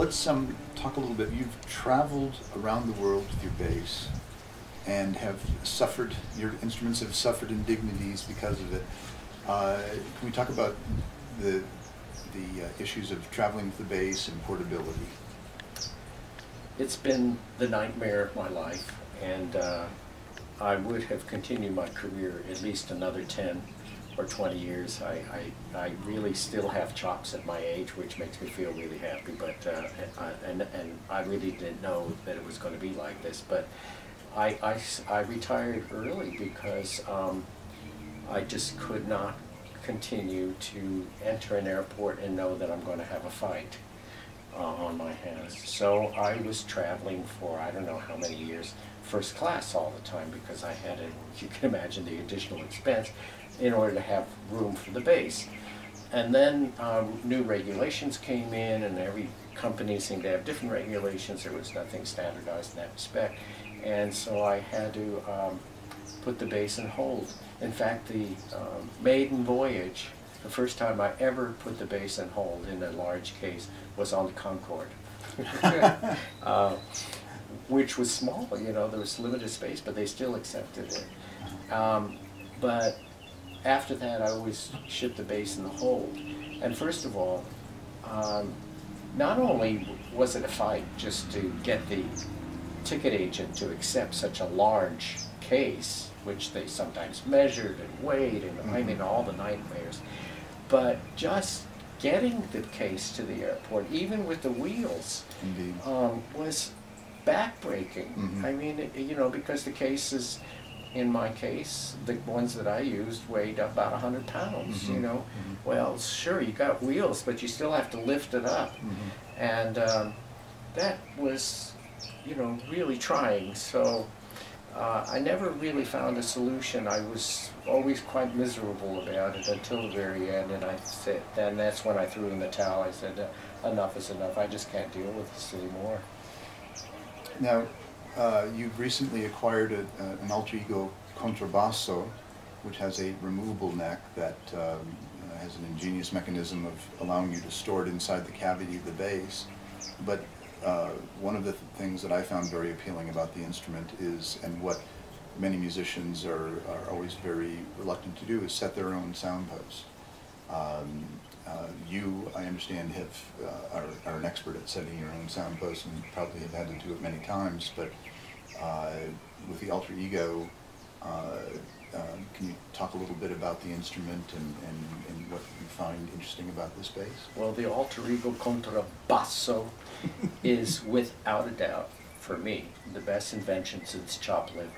let's talk a little bit. You've traveled around the world with your bass and have suffered, your instruments have suffered indignities because of it. Can we talk about the issues of traveling with the bass and portability? It's been the nightmare of my life, and I would have continued my career at least another 10 or 20 years. I really still have chops at my age, which makes me feel really happy, but and I really didn't know that it was going to be like this, but I retired early because I just could not continue to enter an airport and know that I'm going to have a fight on my hands. So I was traveling for I don't know how many years, first class all the time, because I had you can imagine the additional expense in order to have room for the bass. And then new regulations came in, and every company seemed to have different regulations. There was nothing standardized in that respect. And so I had to put the bass in hold. In fact, the maiden voyage, the first time I ever put the bass in hold in a large case was on the Concorde, which was small. You know, there was limited space, but they still accepted it. But after that, I always shipped the bass in the hold. And first of all, not only was it a fight just to get the ticket agent to accept such a large case, which they sometimes measured and weighed, and I mean all the nightmares, but just getting the case to the airport, even with the wheels, was backbreaking. I mean, you know, because the cases, in my case, the ones that I used weighed about 100 pounds, you know. Well, sure, you got wheels, but you still have to lift it up. And that was, you know, really trying. So I never really found a solution. I was always quite miserable about it until the very end, and I said, then that's when I threw in the towel. I said, enough is enough. I just can't deal with this anymore. Now, you've recently acquired an alter ego contrabasso, which has a removable neck that has an ingenious mechanism of allowing you to store it inside the cavity of the bass. But one of the things that I found very appealing about the instrument is, and what many musicians are always very reluctant to do, is set their own sound posts. You, I understand, are an expert at setting your own sound posts and probably have had to do it many times, but with the alter ego, can you talk a little bit about the instrument and what you find interesting about this bass? Well, the alter ego contrabasso is, without a doubt, for me, the best invention since chopped liver.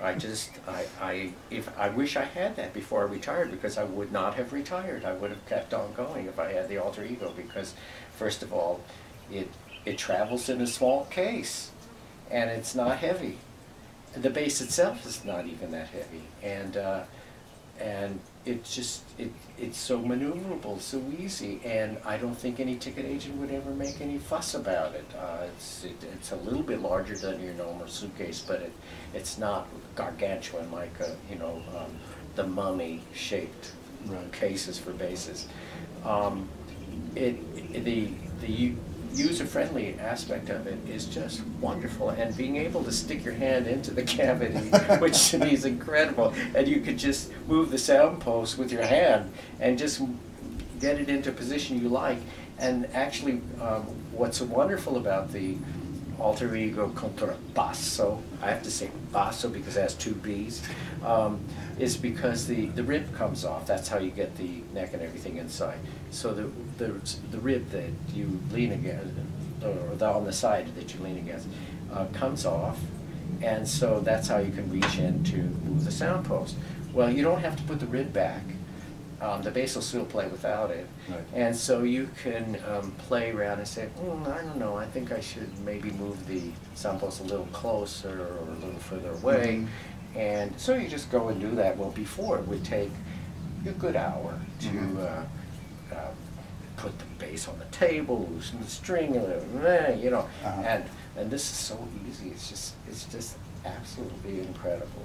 I wish I had that before I retired, because I would not have retired. I would have kept on going if I had the alter ego, because first of all, it travels in a small case, and it's not heavy. The bass itself is not even that heavy, and it's so maneuverable, so easy, and I don't think any ticket agent would ever make any fuss about it. It's a little bit larger than your normal suitcase, but it's not gargantuan like you know, the mummy-shaped cases for basses. The user-friendly aspect of it is just wonderful, and being able to stick your hand into the cavity, which to me is incredible, and you could just move the sound post with your hand and just get it into a position you like. And actually, what's wonderful about the alter ego contrabasso, I have to say basso because it has two B's, is because the rib comes off. That's how you get the neck and everything inside. So the rib that you lean against, or on the side that you lean against, comes off, and so that's how you can reach in to move the sound post. Well, you don't have to put the rib back. The bass will still play without it. Right. And so you can play around and say, I don't know, I think I should maybe move the sound post a little closer or a little further away. And so you just go and do that. Well, before it would take a good hour to put the bass on the table, loosen the string, you know, and this is so easy. It's just absolutely incredible.